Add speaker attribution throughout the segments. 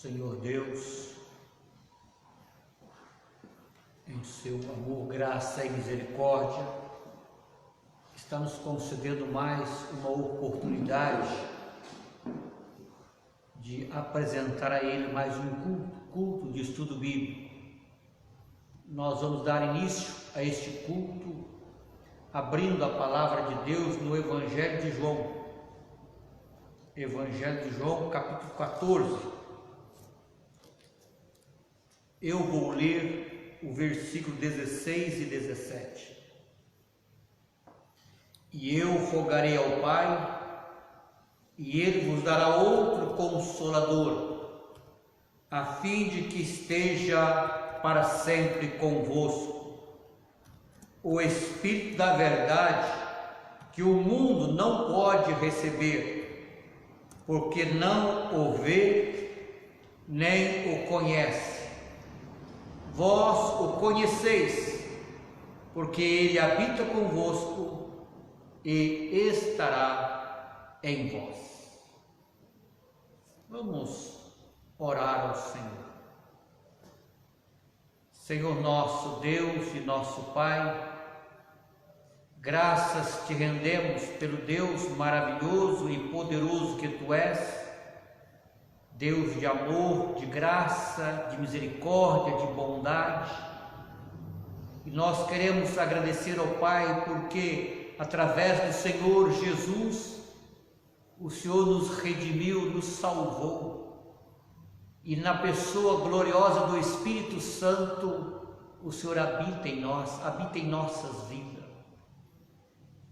Speaker 1: Senhor Deus, em seu amor, graça e misericórdia, está nos concedendo mais uma oportunidade de apresentar a Ele mais um culto de estudo bíblico. Nós vamos dar início a este culto abrindo a palavra de Deus no Evangelho de João. Evangelho de João, capítulo 14. Eu vou ler o versículo 16 e 17. E eu rogarei ao Pai, e Ele vos dará outro Consolador, a fim de que esteja para sempre convosco, o Espírito da verdade, que o mundo não pode receber, porque não o vê, nem o conhece. Vós o conheceis, porque Ele habita convosco e estará em vós. Vamos orar ao Senhor. Senhor nosso Deus e nosso Pai, graças te rendemos pelo Deus maravilhoso e poderoso que Tu és, Deus de amor, de graça, de misericórdia, de bondade. E nós queremos agradecer ao Pai porque, através do Senhor Jesus, o Senhor nos redimiu, nos salvou. E na pessoa gloriosa do Espírito Santo, o Senhor habita em nós, habita em nossas vidas.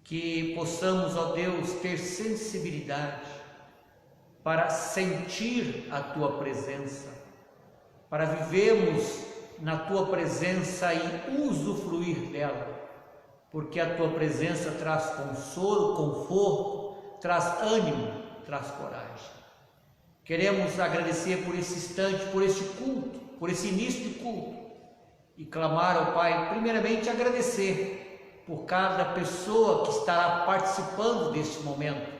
Speaker 1: Que possamos, ó Deus, ter sensibilidade para sentir a Tua presença, para vivermos na Tua presença e usufruir dela, porque a Tua presença traz consolo, conforto, traz ânimo, traz coragem. Queremos agradecer por esse instante, por este culto, por esse início de culto, e clamar ao Pai, primeiramente agradecer por cada pessoa que estará participando deste momento,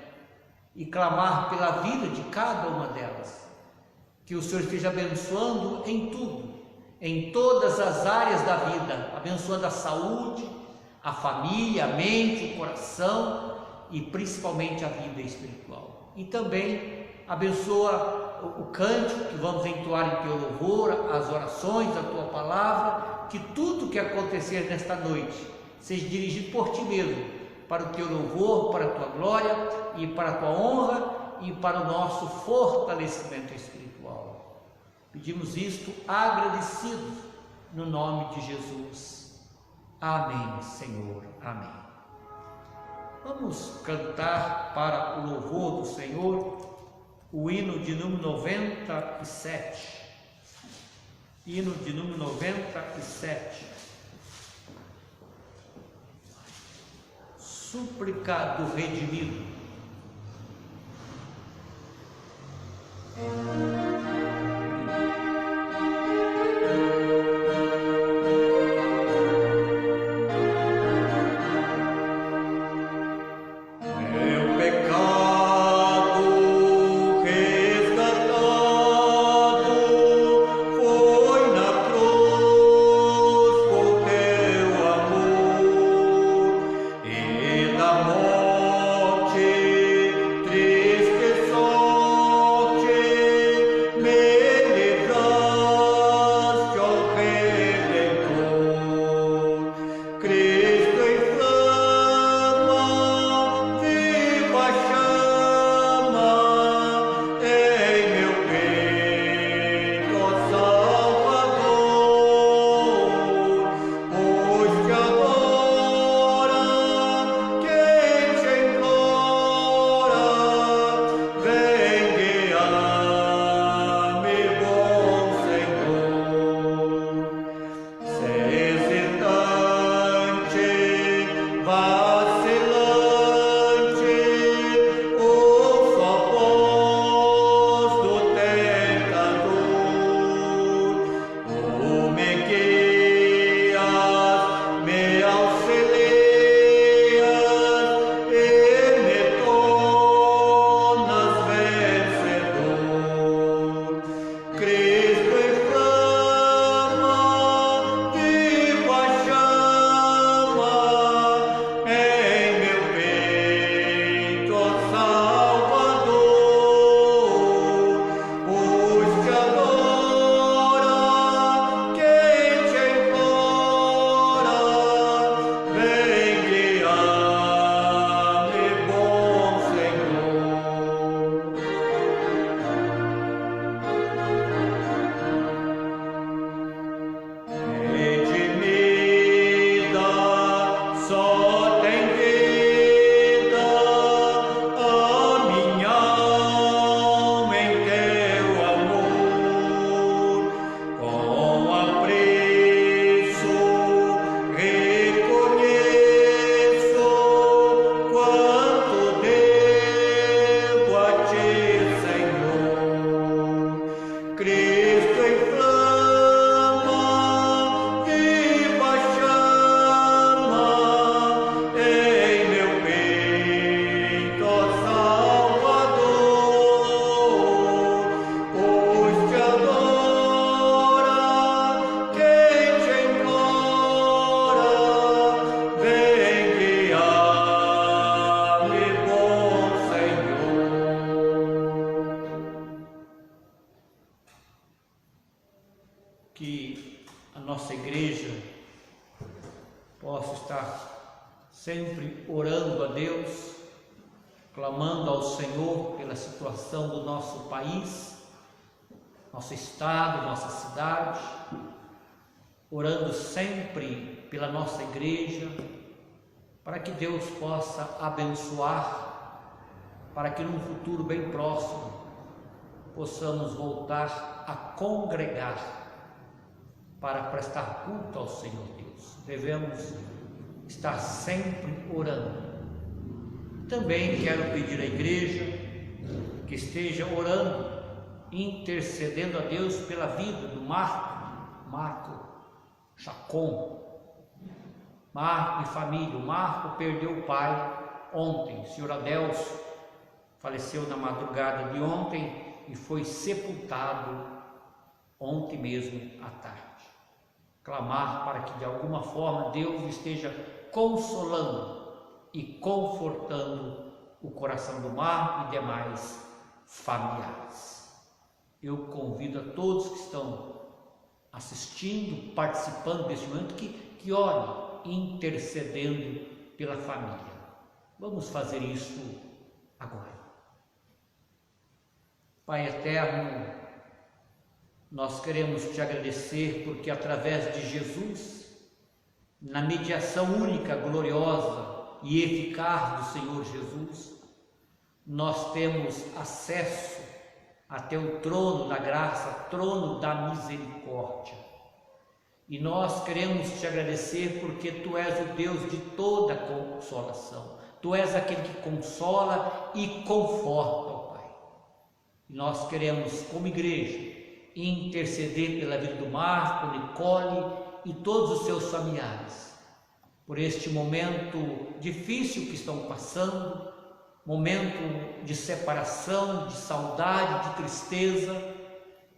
Speaker 1: e clamar pela vida de cada uma delas, que o Senhor esteja abençoando em tudo, em todas as áreas da vida, abençoando a saúde, a família, a mente, o coração e principalmente a vida espiritual. E também abençoa o cântico que vamos entoar em Teu louvor, as orações, a Tua palavra, que tudo que acontecer nesta noite seja dirigido por Ti mesmo, para o Teu louvor, para a Tua glória e para a Tua honra e para o nosso fortalecimento espiritual. Pedimos isto agradecidos no nome de Jesus. Amém, Senhor. Amém. Vamos cantar para o louvor do Senhor o hino de número 97. Hino de número 97. Súplica do redimido.
Speaker 2: Morte
Speaker 1: estar sempre orando a Deus, clamando ao Senhor pela situação do nosso país, nosso estado, nossa cidade, orando sempre pela nossa igreja, para que Deus possa abençoar, para que num futuro bem próximo possamos voltar a congregar para prestar culto ao Senhor Deus. Devemos estar sempre orando. Também quero pedir à igreja que esteja orando, intercedendo a Deus pela vida do Marco Chacon. Marco e família. O Marco perdeu o pai ontem. O senhor Adelso faleceu na madrugada de ontem e foi sepultado ontem mesmo à tarde. Clamar para que de alguma forma Deus esteja consolando e confortando o coração do Marco e demais familiares. Eu convido a todos que estão assistindo, participando deste momento, que orem, intercedendo pela família. Vamos fazer isso agora. Pai eterno, nós queremos te agradecer porque através de Jesus, na mediação única, gloriosa e eficaz do Senhor Jesus, nós temos acesso até o trono da graça, trono da misericórdia. E nós queremos te agradecer porque tu és o Deus de toda consolação. Tu és aquele que consola e conforta, ó Pai. E nós queremos, como igreja, interceder pela vida do Marco, Nicole e todos os seus familiares, por este momento difícil que estão passando, momento de separação, de saudade, de tristeza,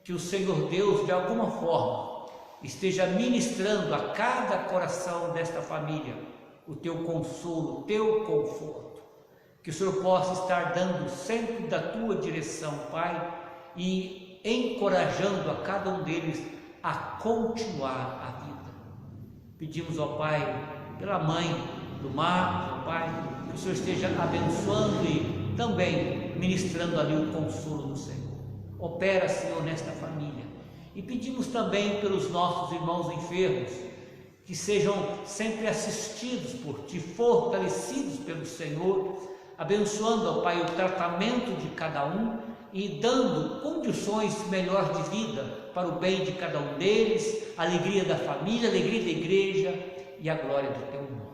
Speaker 1: que o Senhor Deus, de alguma forma, esteja ministrando a cada coração desta família o teu consolo, o teu conforto, que o Senhor possa estar dando sempre da tua direção, Pai, e encorajando a cada um deles a continuar a vida. Pedimos ao Pai, pela mãe do Marcos, Pai, que o Senhor esteja abençoando e também ministrando ali o consolo do Senhor. Opera, Senhor, nesta família. E pedimos também pelos nossos irmãos enfermos, que sejam sempre assistidos por Ti, fortalecidos pelo Senhor, abençoando, ó Pai, o tratamento de cada um e dando condições melhores de vida para o bem de cada um deles, a alegria da família, a alegria da igreja e a glória do Teu nome.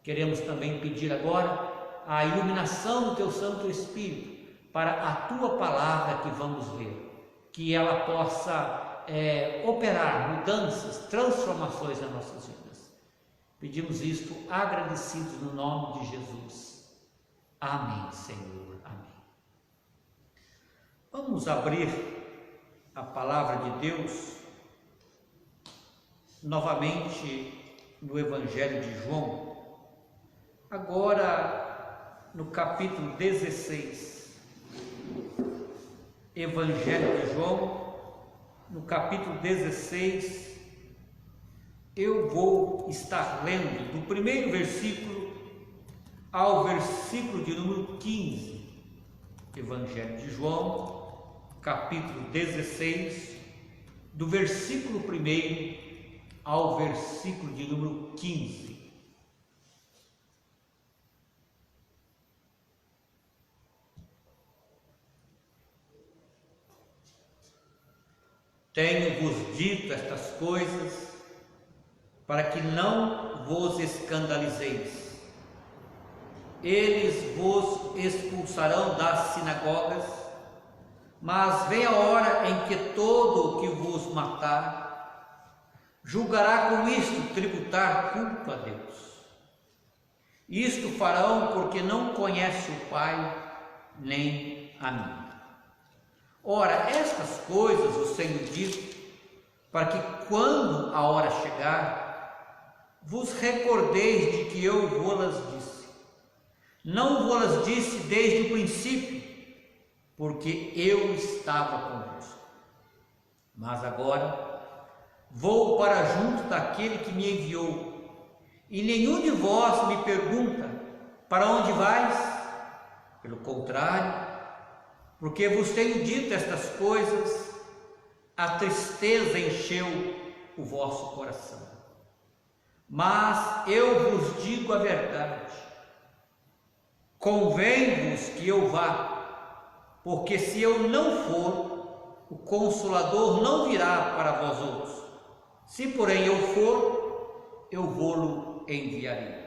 Speaker 1: Queremos também pedir agora a iluminação do Teu Santo Espírito para a Tua palavra que vamos ler, que ela possa operar mudanças, transformações nas nossas vidas. Pedimos isto agradecidos no nome de Jesus. Amém, Senhor. Amém. Vamos abrir a palavra de Deus novamente no Evangelho de João, agora no capítulo 16. Evangelho de João, no capítulo 16, eu vou estar lendo do primeiro versículo ao versículo de número 15. Evangelho de João, capítulo 16, do versículo 1 ao versículo de número 15. Tenho-vos dito estas coisas para que não vos escandalizeis. Eles vos expulsarão das sinagogas, mas vem a hora em que todo o que vos matar julgará com isto tributar culpa a Deus. Isto farão porque não conhece o Pai nem a mim. Ora, estas coisas o Senhor diz, para que quando a hora chegar, vos recordeis de que eu vou-las disse. Não vou-las disse desde o princípio, porque eu estava convosco. Mas agora vou para junto daquele que me enviou, E nenhum de vós me pergunta: para onde vais? Pelo contrário, porque vos tenho dito estas coisas, a tristeza encheu o vosso coração. Mas eu vos digo a verdade: convém-vos que eu vá, porque se eu não for, o Consolador não virá para vós outros. Se porém eu for, eu vou-lo enviarei.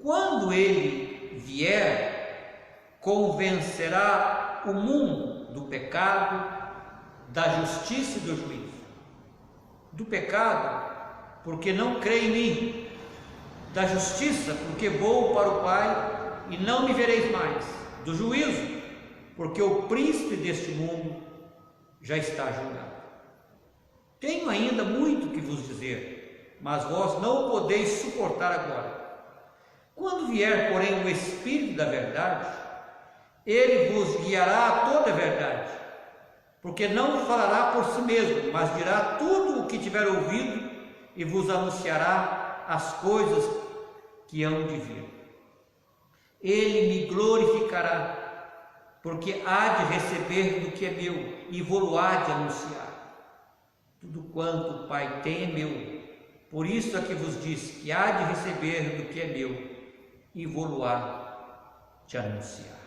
Speaker 1: Quando ele vier, convencerá o mundo do pecado, da justiça e do juízo. Do pecado, porque não crê em mim; da justiça, porque vou para o Pai e não me vereis mais; do juízo, porque o príncipe deste mundo já está julgado. Tenho ainda muito que vos dizer, mas vós não o podeis suportar agora. Quando vier, porém, o Espírito da verdade, ele vos guiará a toda a verdade, porque não falará por si mesmo, mas dirá tudo o que tiver ouvido e vos anunciará as coisas que hão de vir. Ele me glorificará, porque há de receber do que é meu e vou-lo há de anunciar. Tudo quanto o Pai tem é meu, por isso é que vos disse que há de receber do que é meu e vou-lo há de anunciar.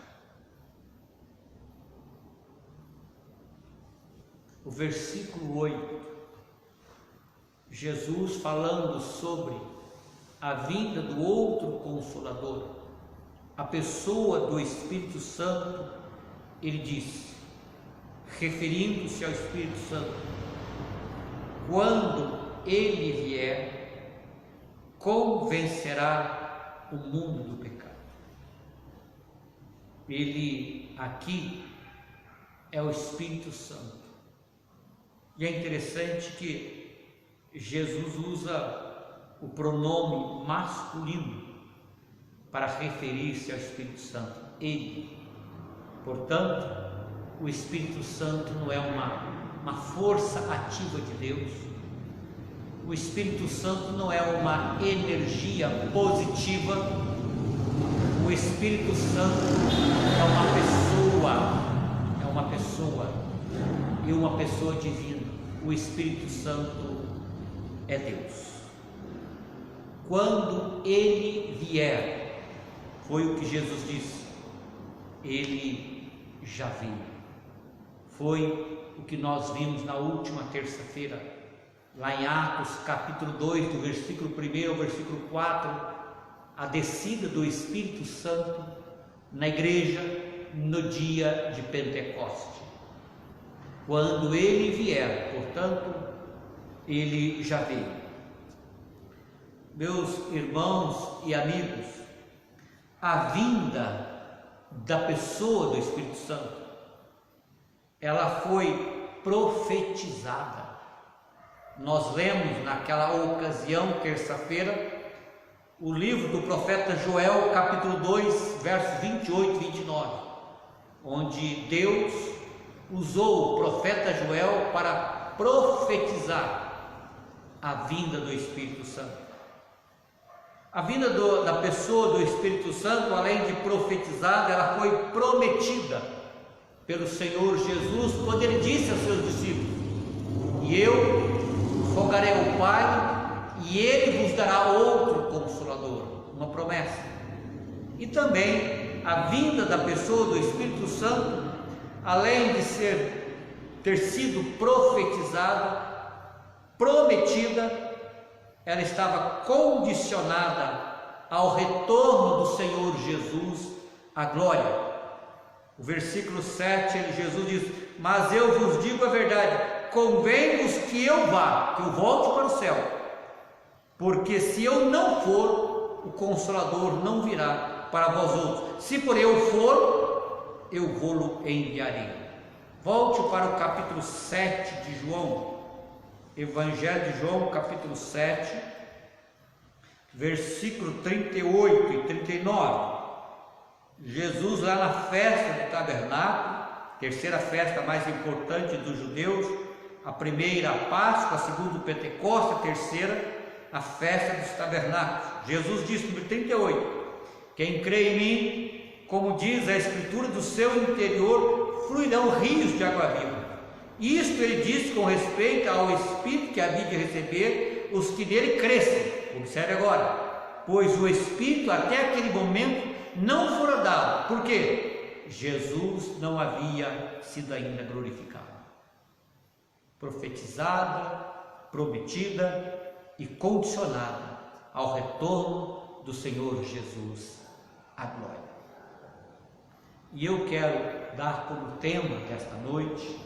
Speaker 1: O versículo 8, Jesus falando sobre a vinda do outro Consolador, a pessoa do Espírito Santo, ele diz, referindo-se ao Espírito Santo: quando ele vier, convencerá o mundo do pecado. Ele aqui é o Espírito Santo. E é interessante que Jesus usa o pronome masculino para referir-se ao Espírito Santo, ele. Portanto, o Espírito Santo não é uma força ativa de Deus. O Espírito Santo não é uma energia positiva. O Espírito Santo é uma pessoa e uma pessoa divina. O Espírito Santo é Deus. Quando ele vier, foi o que Jesus disse, ele já veio. Foi o que nós vimos na última terça-feira, lá em Atos capítulo 2, do versículo 1 ao versículo 4, a descida do Espírito Santo na igreja no dia de Pentecostes. Quando ele vier, portanto, ele já veio. Meus irmãos e amigos, a vinda da pessoa do Espírito Santo, ela foi profetizada. Nós lemos naquela ocasião, terça-feira, o livro do profeta Joel, capítulo 2, versos 28 e 29, onde Deus usou o profeta Joel para profetizar a vinda do Espírito Santo. A vinda da pessoa do Espírito Santo, além de profetizada, ela foi prometida pelo Senhor Jesus, quando ele disse aos seus discípulos: e eu rogarei ao Pai, e ele vos dará outro Consolador, uma promessa. E também a vinda da pessoa do Espírito Santo, além de ter sido profetizada, prometida, ela estava condicionada ao retorno do Senhor Jesus à glória. O versículo 7, Jesus diz: mas eu vos digo a verdade, convém-vos que eu vá, que eu volte para o céu, porque se eu não for, o Consolador não virá para vós outros. Se por eu for, eu vou-lo enviarei. Volte para o capítulo 7 de João, Evangelho de João, capítulo 7, versículo 38 e 39. Jesus, lá na festa do tabernáculo, terceira festa mais importante dos judeus, a primeira a Páscoa, a segunda o Pentecostes, a terceira a festa dos tabernáculos. Jesus disse no 38, quem crê em mim, como diz a Escritura, do seu interior fluirão rios de água viva. Isto ele disse com respeito ao Espírito que havia de receber os que nele crescem. Observe agora, pois o Espírito até aquele momento não fora dado. Por quê? Jesus não havia sido ainda glorificado. Profetizada, prometida e condicionada ao retorno do Senhor Jesus à glória. E eu quero dar como tema desta noite,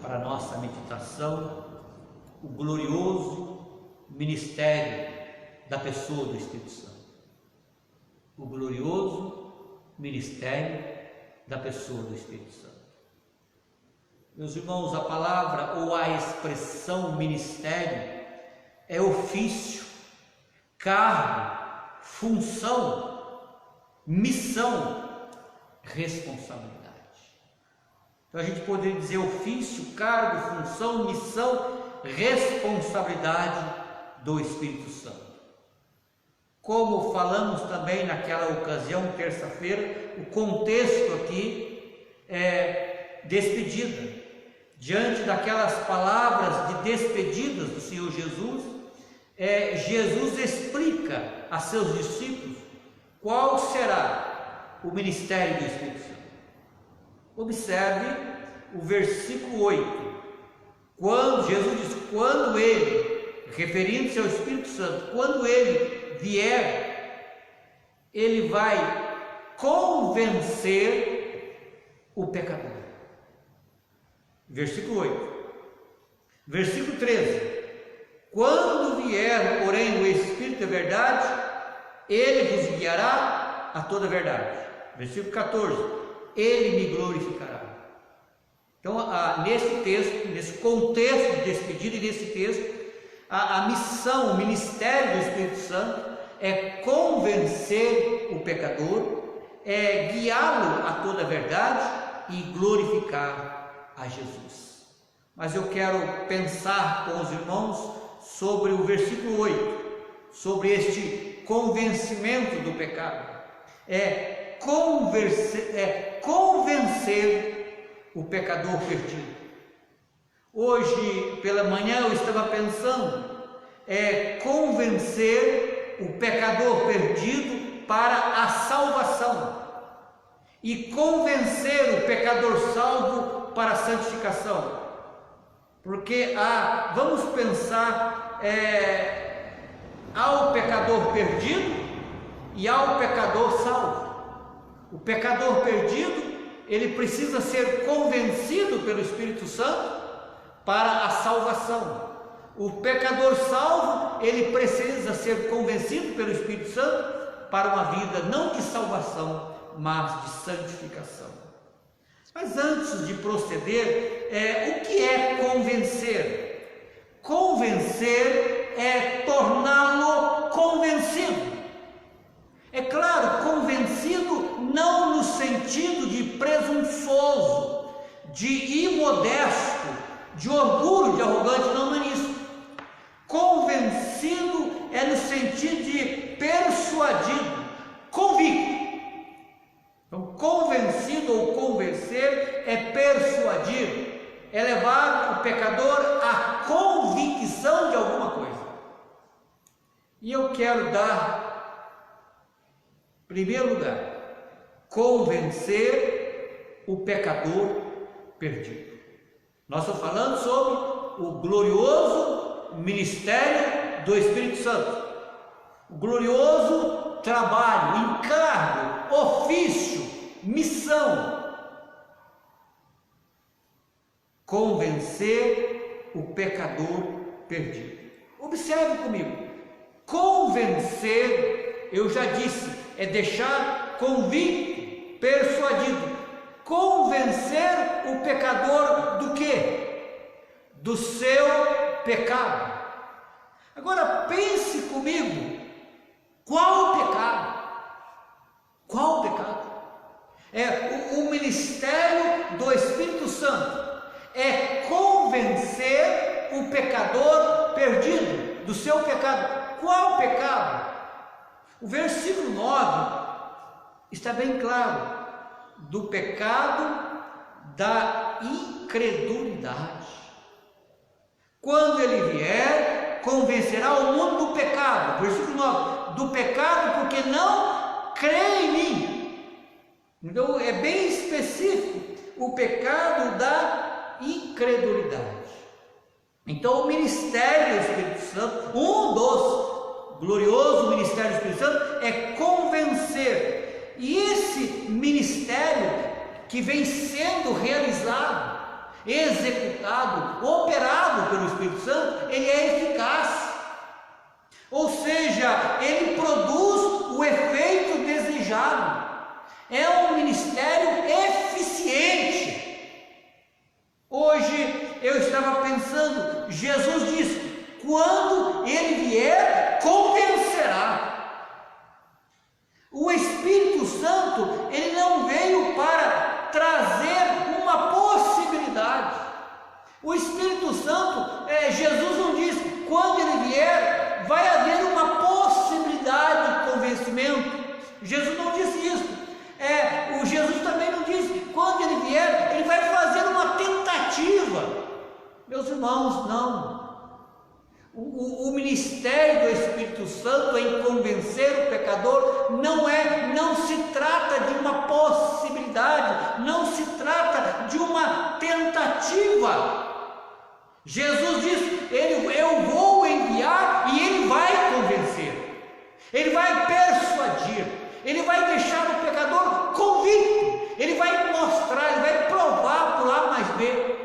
Speaker 1: para a nossa meditação, o glorioso ministério da pessoa do Espírito Santo. O glorioso ministério da pessoa do Espírito Santo. Meus irmãos, a palavra ou a expressão ministério é ofício, cargo, função, missão, responsabilidade. Então a gente poderia dizer ofício, cargo, função, missão, responsabilidade do Espírito Santo. Como falamos também naquela ocasião, terça-feira, o contexto aqui é despedida. Diante daquelas palavras de despedidas do Senhor Jesus, Jesus explica a seus discípulos qual será o ministério do Espírito Santo. Observe o versículo 8. Quando Jesus diz, quando ele, referindo-se ao Espírito Santo, quando ele vier, ele vai convencer o pecador. Versículo 8. Versículo 13. Quando vier, porém, o Espírito da verdade, ele vos guiará a toda a verdade. Versículo 14. Ele me glorificará. Então, nesse texto, nesse contexto de despedida e nesse texto, a missão, o ministério do Espírito Santo é convencer o pecador, é guiá-lo a toda a verdade e glorificar a Jesus. Mas eu quero pensar com os irmãos sobre o versículo 8, sobre este convencimento do pecado. Convencer o pecador perdido. Hoje pela manhã eu estava pensando, convencer o pecador perdido para a salvação e convencer o pecador salvo para a santificação. Porque vamos pensar, ao pecador perdido e ao pecador salvo. O pecador perdido, ele precisa ser convencido pelo Espírito Santo para a salvação. O pecador salvo, ele precisa ser convencido pelo Espírito Santo para uma vida não de salvação, mas de santificação. Mas antes de proceder, o que é convencer? Convencer é torná-lo convencido. É claro, convencido não no sentido de presunçoso, de imodesto, de orgulho, de arrogante, não é isso. Convencido é no sentido de persuadido, convicto. Então, convencido ou convencer é persuadir, é levar o pecador à convicção de alguma coisa. E eu quero dar, em primeiro lugar, convencer o pecador perdido. Nós estamos falando sobre o glorioso ministério do Espírito Santo, o glorioso trabalho, encargo, ofício, missão. Convencer o pecador perdido. Observe comigo, convencer, eu já disse, é deixar convicto, persuadido. Convencer o pecador do quê? Do seu pecado. Agora pense comigo, qual o pecado? Qual o pecado? O ministério do Espírito Santo é convencer o pecador perdido do seu pecado. Qual pecado? O versículo 9 está bem claro: do pecado da incredulidade. Quando ele vier, convencerá o mundo do pecado. Versículo 9: do pecado, porque não crê em mim. Então é bem específico: o pecado da incredulidade. Então o ministério do Espírito Santo, um dos gloriosos ministérios do Espírito Santo, é convencer. E esse ministério que vem sendo realizado, executado, operado pelo Espírito Santo, ele é eficaz. Ou seja, ele produz o efeito desejado. É um ministério eficiente. Hoje eu estava pensando, Jesus disse: quando ele vier, convencerá. O Espírito Santo, ele não veio para trazer uma possibilidade. O Espírito Santo, Jesus não disse: quando ele vier, vai haver uma possibilidade de convencimento. Jesus não disse isso. O Jesus também não disse: quando ele vier, ele vai fazer uma tentativa. Meus irmãos, não. O ministério do Espírito Santo em convencer o pecador não se trata de uma possibilidade, não se trata de uma tentativa. Jesus disse: eu vou enviar e ele vai convencer, ele vai persuadir, ele vai deixar o pecador convicto, ele vai mostrar, ele vai provar por A mais B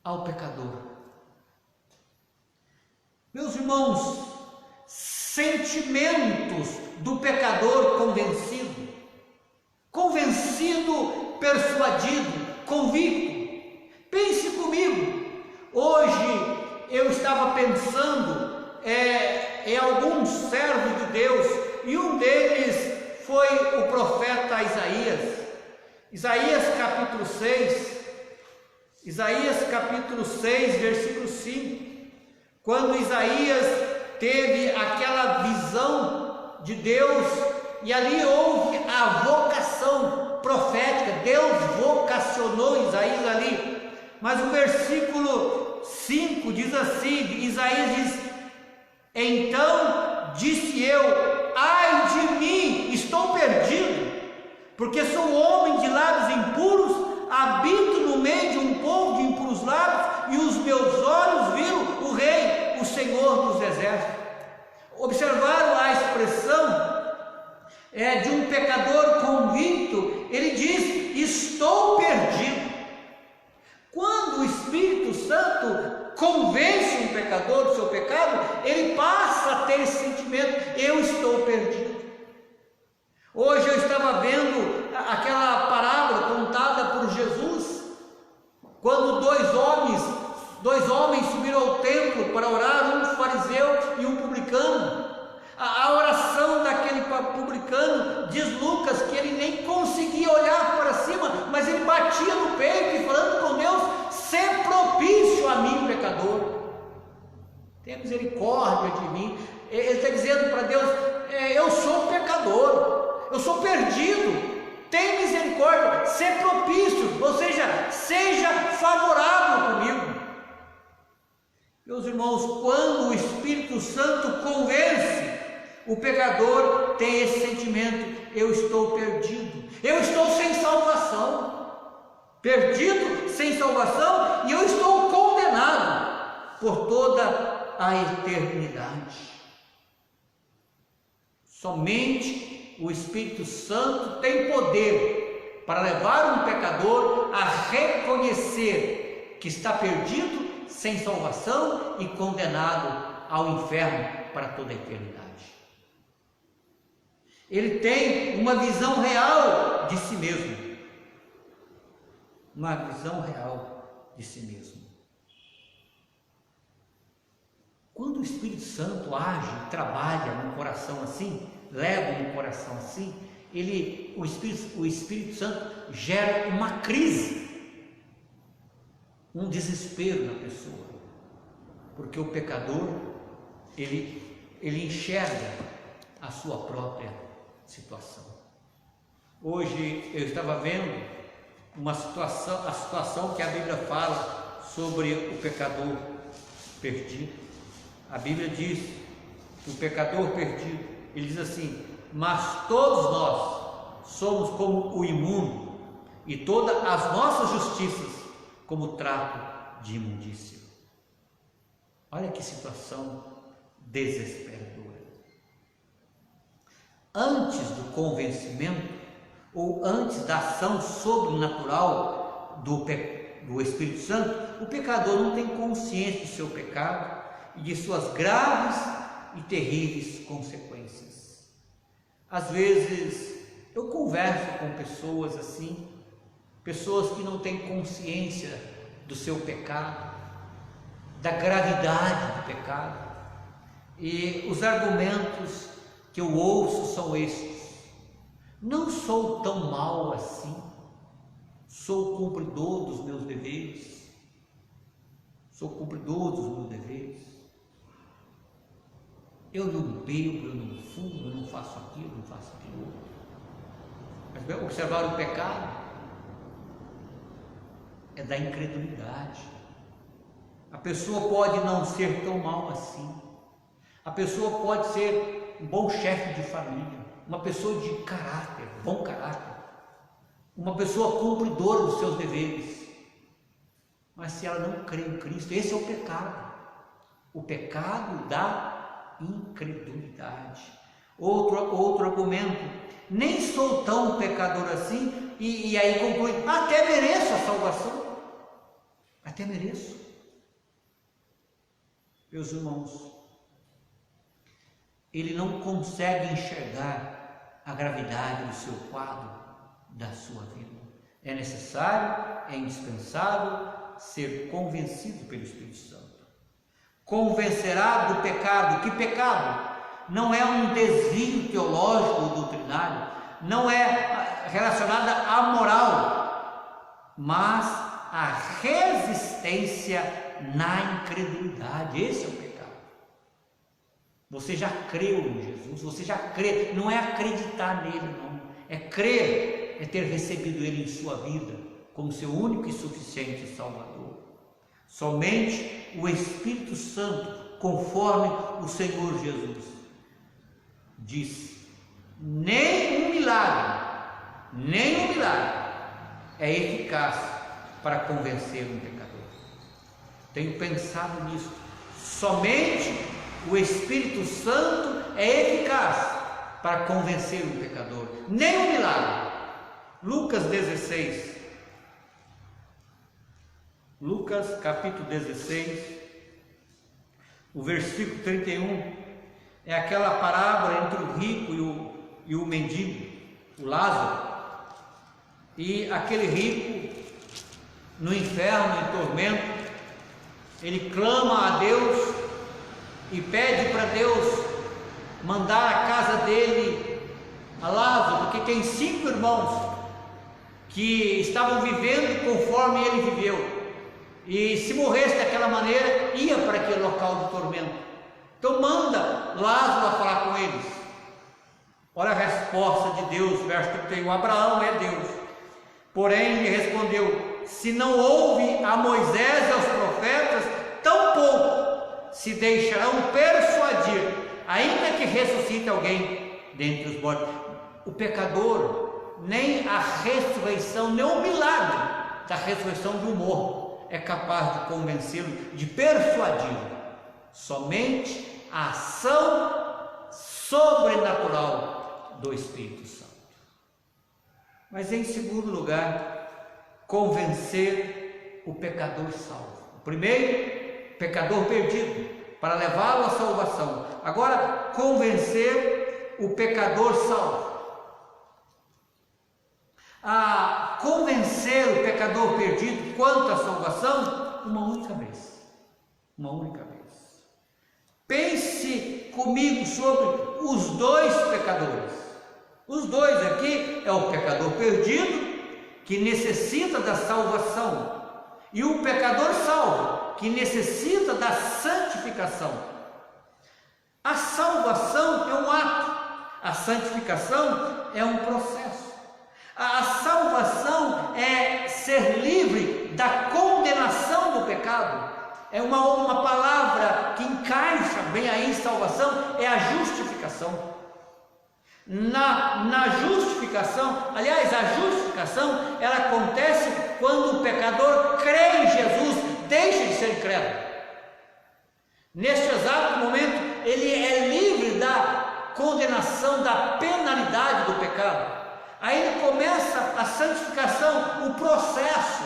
Speaker 1: ao pecador. Meus irmãos, sentimentos do pecador convencido, persuadido, convicto. Pense comigo. Hoje eu estava pensando em alguns servos de Deus, e um deles foi o profeta Isaías. Isaías capítulo 6, versículo 5. Quando Isaías teve aquela visão de Deus, e ali houve a vocação profética, Deus vocacionou Isaías ali. Mas o versículo 5 diz assim, Isaías diz: então disse eu: ai de mim, estou perdido, porque sou homem de lábios impuros, habito no meio de um povo de impuros lábios, e os meus olhos viram o Rei, o Senhor dos Exércitos. Observaram a expressão de um pecador convicto? Ele diz: estou perdido. Quando o Espírito Santo convence um pecador do seu pecado, ele passa a ter esse sentimento: eu estou perdido. Hoje eu estava vendo aquela parábola contada por Jesus, quando dois homens subiram ao templo para orar, um fariseu e um publicano. A oração daquele publicano, diz Lucas, que ele nem conseguia olhar para cima, mas ele batia no peito e falando com Deus: sê propício a mim, pecador, tenha misericórdia de mim. Ele está dizendo para Deus: eu sou pecador, eu sou perdido, tenha misericórdia, sê propício, ou seja, seja favorável comigo. Meus irmãos, quando o Espírito Santo convence, o pecador tem esse sentimento: eu estou perdido, eu estou sem salvação, perdido, sem salvação, e eu estou condenado por toda a eternidade. Somente o Espírito Santo tem poder para levar um pecador a reconhecer que está perdido, sem salvação e condenado ao inferno para toda a eternidade. Ele tem uma visão real de si mesmo. Uma visão real de si mesmo. Quando o Espírito Santo age, trabalha num coração assim, leva um coração assim, o Espírito Santo gera uma crise, um desespero na pessoa, porque o pecador ele enxerga a sua própria situação. Hoje eu estava vendo a situação que a Bíblia fala sobre o pecador perdido. A Bíblia diz que o pecador perdido, ele diz assim: mas todos nós somos como o imundo, e todas as nossas justiças como trapo de imundícia. Olha que situação desesperadora. Antes do convencimento, ou antes da ação sobrenatural do Espírito Santo, o pecador não tem consciência do seu pecado e de suas graves e terríveis consequências. Às vezes eu converso com pessoas assim, pessoas que não têm consciência do seu pecado, da gravidade do pecado, e os argumentos que eu ouço são estes: não sou tão mal assim, sou cumpridor dos meus deveres, eu não bebo, eu não fumo, eu não faço aquilo, não faço aquilo outro. Mas observar o pecado é da incredulidade. A pessoa pode não ser tão mal assim, a pessoa pode ser um bom chefe de família, uma pessoa de caráter, bom caráter, uma pessoa cumpridora dos seus deveres, mas se ela não crê em Cristo, esse é o pecado da incredulidade. Outro argumento: nem sou tão pecador assim, e aí conclui: até mereço a salvação, até mereço. Meus irmãos, ele não consegue enxergar a gravidade do seu quadro, da sua vida. É necessário, é indispensável ser convencido pelo Espírito Santo. Convencerá do pecado. Que pecado? Não é um desvio teológico ou doutrinário, não é relacionada à moral, mas à resistência na incredulidade. Esse é o pecado. Você já creu em Jesus, você já crê, não é acreditar nele, não, é crer, é ter recebido ele em sua vida como seu único e suficiente Salvador. Somente o Espírito Santo, conforme o Senhor Jesus disse, nem um milagre é eficaz para convencer um pecador. Tenho pensado nisso. Somente o Espírito Santo é eficaz para convencer um pecador, nem um milagre. Lucas 16, Lucas capítulo 16, o versículo 31, é aquela parábola entre o rico e o mendigo, o Lázaro. E aquele rico, no inferno, em tormento, ele clama a Deus e pede para Deus mandar a casa dele a Lázaro, porque tem 5 irmãos que estavam vivendo conforme ele viveu, e se morresse daquela maneira, ia para aquele local de tormento. Então manda Lázaro a falar com eles. Olha a resposta de Deus, verso 31. Abraão é Deus, porém lhe respondeu: se não ouve a Moisés e aos profetas, tampouco se deixarão persuadir, ainda que ressuscite alguém dentre os mortos. O pecador, nem a ressurreição, nem o milagre da ressurreição do morto é capaz de convencê-lo, de persuadi-lo. Somente a ação sobrenatural do Espírito Santo. Mas em segundo lugar, convencer o pecador salvo. O primeiro, pecador perdido, para levá-lo à salvação. Agora, convencer o pecador salvo. A convencer o pecador perdido quanto à salvação, uma única vez. Uma única vez. Pense comigo sobre os 2 pecadores. Os 2 aqui é o pecador perdido, que necessita da salvação, e o pecador salvo, que necessita da santificação. A salvação é um ato, a santificação é um processo. A salvação é ser livre da condenação do pecado. É uma palavra que encaixa bem aí em salvação, é a justificação. Na justificação, aliás, a justificação, ela acontece quando o pecador crê em Jesus, deixa de ser incrédulo. Neste exato momento, ele é livre da condenação, da penalidade do pecado. Aí ele começa a santificação, o processo,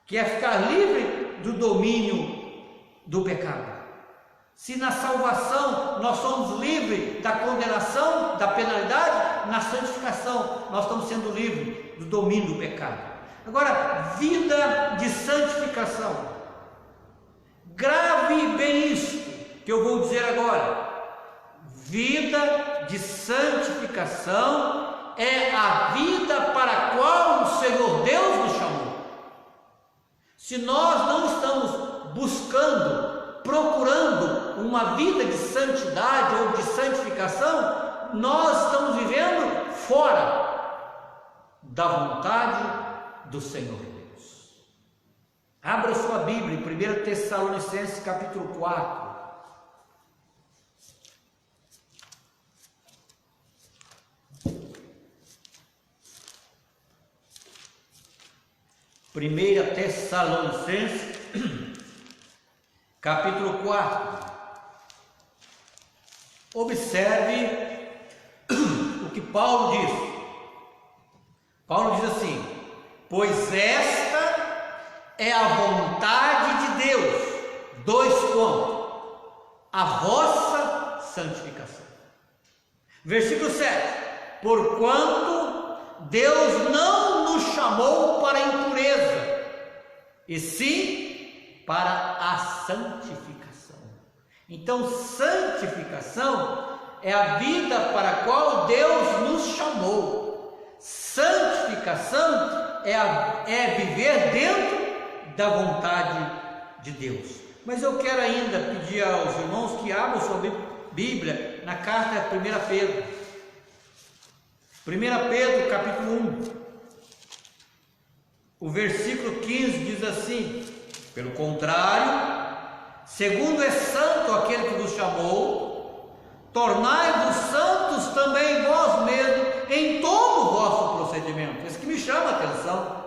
Speaker 1: que é ficar livre do domínio do pecado. Se na salvação nós somos livres da condenação, da penalidade, na santificação nós estamos sendo livres do domínio do pecado. Agora, vida de santificação. Grave bem isso que eu vou dizer agora. Vida de santificação é a vida para a qual o Senhor Deus nos chamou. Se nós não estamos buscando, procurando uma vida de santidade ou de santificação, nós estamos vivendo fora da vontade do Senhor Deus. Abra sua Bíblia em 1 Tessalonicenses capítulo 4. Primeira Tessalonicenses, capítulo 4. Observe o que Paulo diz. Paulo diz assim: pois esta é a vontade de Deus, dois pontos, a vossa santificação. Versículo 7. Porquanto Deus não nos chamou para a impureza, e sim para a santificação. Então, santificação é a vida para a qual Deus nos chamou. Santificação é viver dentro da vontade de Deus. Mas eu quero ainda pedir aos irmãos que abram sua Bíblia na carta a 1 Pedro. 1 Pedro capítulo 1, o versículo 15 diz assim: pelo contrário, segundo é santo aquele que vos chamou, tornai-vos santos também vós mesmos em todo o vosso procedimento. Isso que me chama a atenção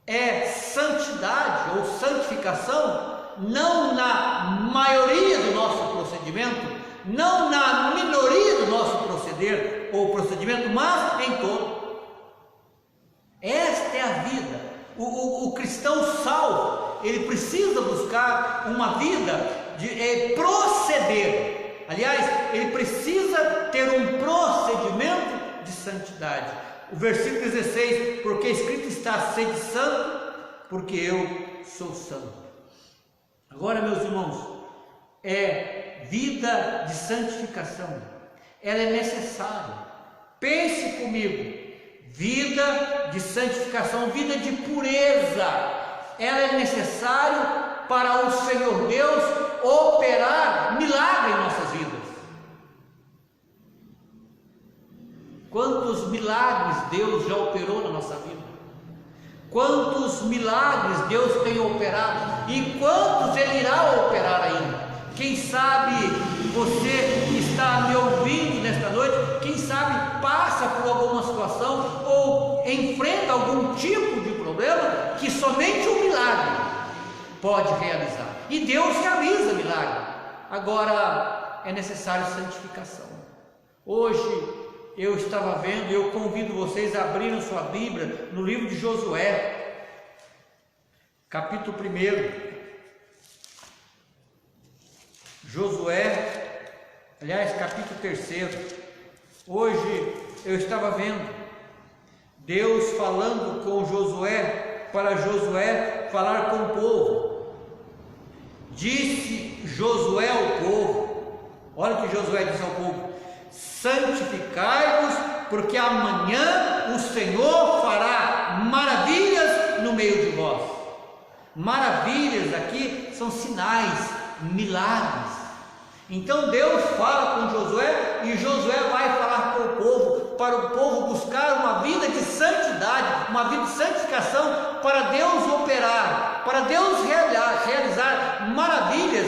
Speaker 1: é santidade ou santificação, não na maioria do nosso procedimento, não na minoria do nosso proceder ou procedimento, mas em todo. Esta é a vida. O cristão salvo, ele precisa buscar uma vida de proceder. Aliás, ele precisa ter um procedimento de santidade. O versículo 16: porque escrito está: sede santo, porque eu sou santo. Agora, meus irmãos, vida de santificação, ela é necessária. Pense comigo, vida de santificação, vida de pureza, ela é necessária para o Senhor Deus operar milagre em nossas vidas. Quantos milagres Deus já operou na nossa vida? Quantos milagres Deus tem operado e quantos Ele irá operar ainda? Quem sabe você que está me ouvindo nesta noite, quem sabe passa por alguma situação ou enfrenta algum tipo de problema que somente o milagre pode realizar. E Deus realiza milagre. Agora é necessário santificação. Hoje eu estava vendo, eu convido vocês a abrirem sua Bíblia no livro de Josué, capítulo 1. Josué, aliás, capítulo 3. Hoje eu estava vendo Deus falando com Josué, para Josué falar com o povo. Disse Josué ao povo, olha o que Josué disse ao povo: santificai-vos, porque amanhã o Senhor fará maravilhas no meio de vós. Maravilhas aqui são sinais, milagres. Então Deus fala com Josué e Josué vai falar com o povo, para o povo buscar uma vida de santidade, uma vida de santificação, para Deus operar, para Deus realizar maravilhas,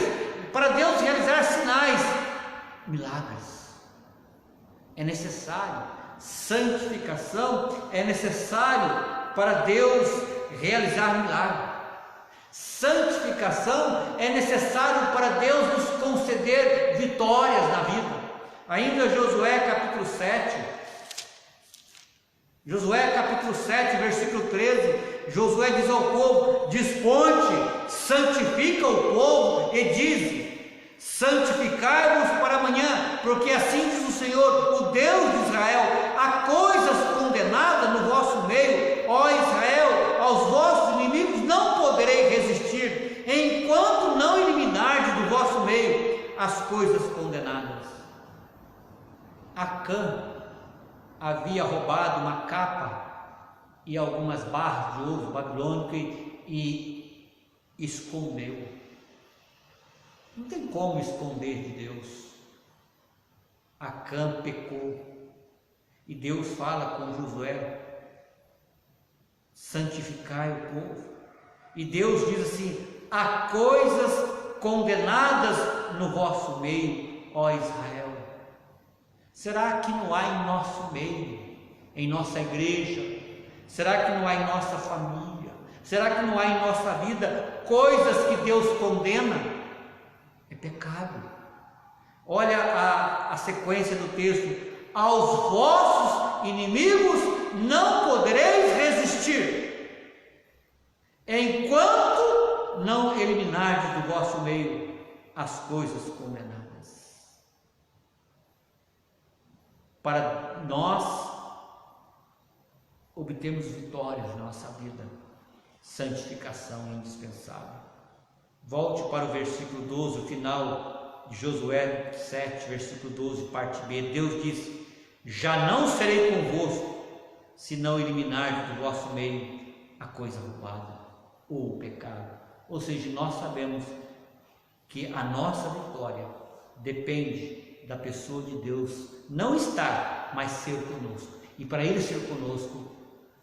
Speaker 1: para Deus realizar sinais, milagres. É necessário, santificação é necessário para Deus realizar milagres. Santificação é necessário para Deus nos conceder vitórias na vida. Ainda Josué capítulo 7, versículo 13, Josué diz ao povo: dispõe-te, santifica o povo e diz: santificai-vos para amanhã, porque assim diz o Senhor, o Deus de Israel: há coisas condenadas no vosso meio, ó Israel, aos vossos inimigos não poderei resistir, enquanto não eliminardes do vosso meio as coisas condenadas. Acã havia roubado uma capa e algumas barras de ouro babilônico e escondeu. Não tem como esconder de Deus. Acã pecou e Deus fala com Josué: santificai o povo. E Deus diz assim: há coisas condenadas no vosso meio, ó Israel. Será que não há em nosso meio, em nossa igreja? Será que não há em nossa família? Será que não há em nossa vida coisas que Deus condena? É pecado. Olha a sequência do texto: aos vossos inimigos não podereis resistir, enquanto não eliminardes do vosso meio as coisas condenadas. Para nós obtermos vitórias na nossa vida, santificação é indispensável. Volte para o versículo 12, o final de Josué 7, versículo 12, parte B. Deus diz: já não serei convosco, se não eliminardes do vosso meio a coisa roubada ou o pecado. Ou seja, nós sabemos que a nossa vitória depende da pessoa de Deus não estar, mas ser conosco. E para Ele ser conosco,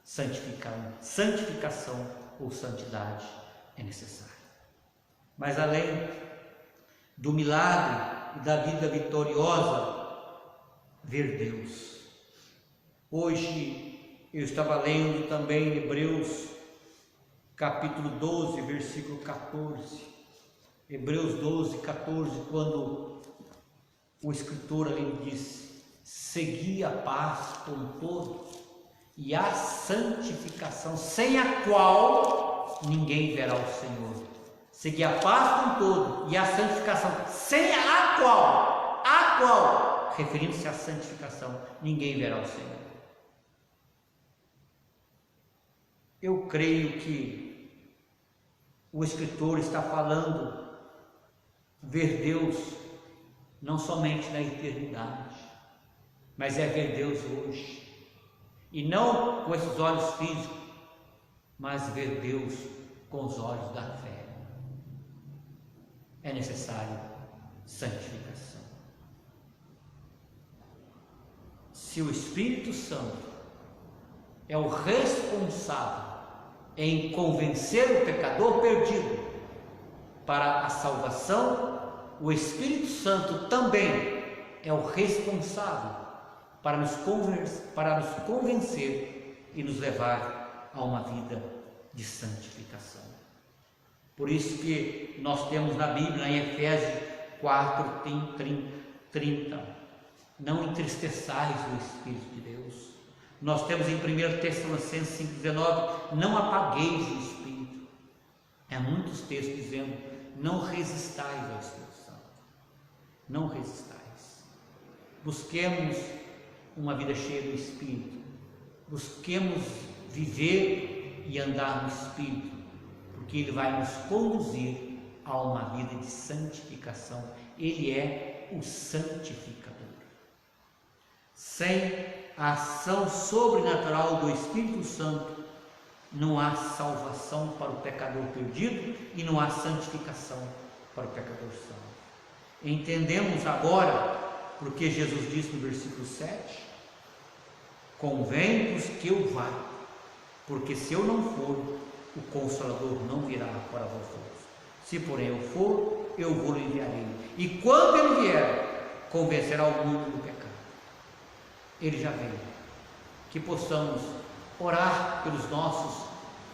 Speaker 1: santificação ou santidade é necessária. Mas além do milagre e da vida vitoriosa, ver Deus. Hoje eu estava lendo também Hebreus capítulo 12, versículo 14. Hebreus 12, 14, quando o escritor ali diz: segui a paz com todos e a santificação, sem a qual ninguém verá o Senhor. Segui a paz com todos e a santificação, sem a qual, referindo-se à santificação, ninguém verá o Senhor. Eu creio que o escritor está falando ver Deus não somente na eternidade, mas é ver Deus hoje, e não com esses olhos físicos, mas ver Deus com os olhos da fé. É necessário santificação. Se o Espírito Santo é o responsável em convencer o pecador perdido para a salvação, o Espírito Santo também é o responsável para nos convencer e nos levar a uma vida de santificação. Por isso que nós temos na Bíblia, em Efésios 4, 30, não entristeçais o Espírito de Deus. Nós temos em 1 Tessalonicenses 5,19, não apagueis o Espírito. Há muitos textos dizendo: não resistais ao Espírito Santo. Não resistais. Busquemos uma vida cheia do Espírito. Busquemos viver e andar no Espírito, porque Ele vai nos conduzir a uma vida de santificação. Ele é o santificador. Sem a ação sobrenatural do Espírito Santo, não há salvação para o pecador perdido e não há santificação para o pecador santo. Entendemos agora porque Jesus disse no versículo 7: convém-vos que eu vá, porque se eu não for, o Consolador não virá para vós outros. Se porém eu for, eu vou lhe enviarei. E quando ele vier, convencerá o mundo do pecado. Ele já veio. Que possamos orar pelos nossos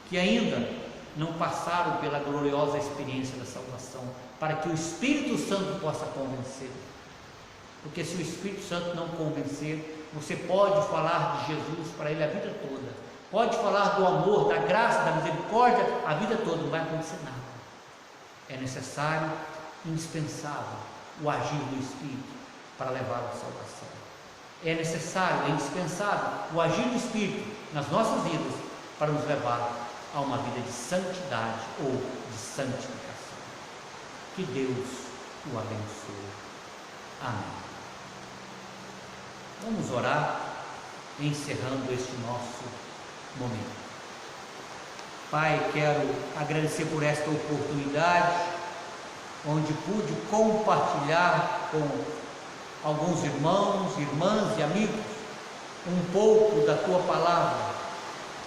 Speaker 1: que ainda não passaram pela gloriosa experiência da salvação, para que o Espírito Santo possa convencer. Porque se o Espírito Santo não convencer, você pode falar de Jesus para ele a vida toda, pode falar do amor, da graça, da misericórdia a vida toda, não vai acontecer nada. É necessário, indispensável, o agir do Espírito para levá-lo à salvação. É necessário, é indispensável o agir do Espírito nas nossas vidas para nos levar a uma vida de santidade ou de santificação. Que Deus o abençoe. Amém. Vamos orar, encerrando este nosso momento. Pai, quero agradecer por esta oportunidade, onde pude compartilhar com alguns irmãos, irmãs e amigos um pouco da Tua Palavra,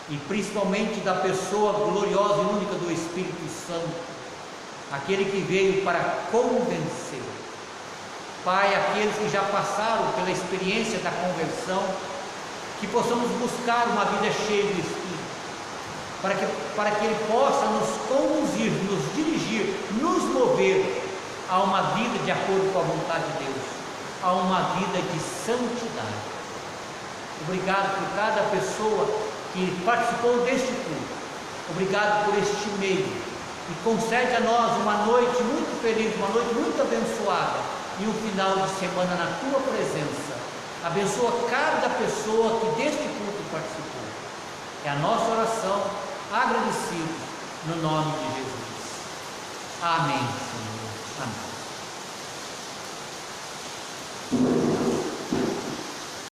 Speaker 1: e principalmente da pessoa gloriosa e única do Espírito Santo, aquele que veio para convencer. Pai, aqueles que já passaram pela experiência da conversão, que possamos buscar uma vida cheia do Espírito, para que Ele possa nos conduzir, nos dirigir, nos mover a uma vida de acordo com a vontade de Deus, a uma vida de santidade. Obrigado por cada pessoa que participou deste culto, obrigado por este meio, e concede a nós uma noite muito feliz, uma noite muito abençoada, e um final de semana na Tua presença. Abençoa cada pessoa que deste culto participou. É a nossa oração, agradecidos no nome de Jesus. Amém, Senhor. Amém.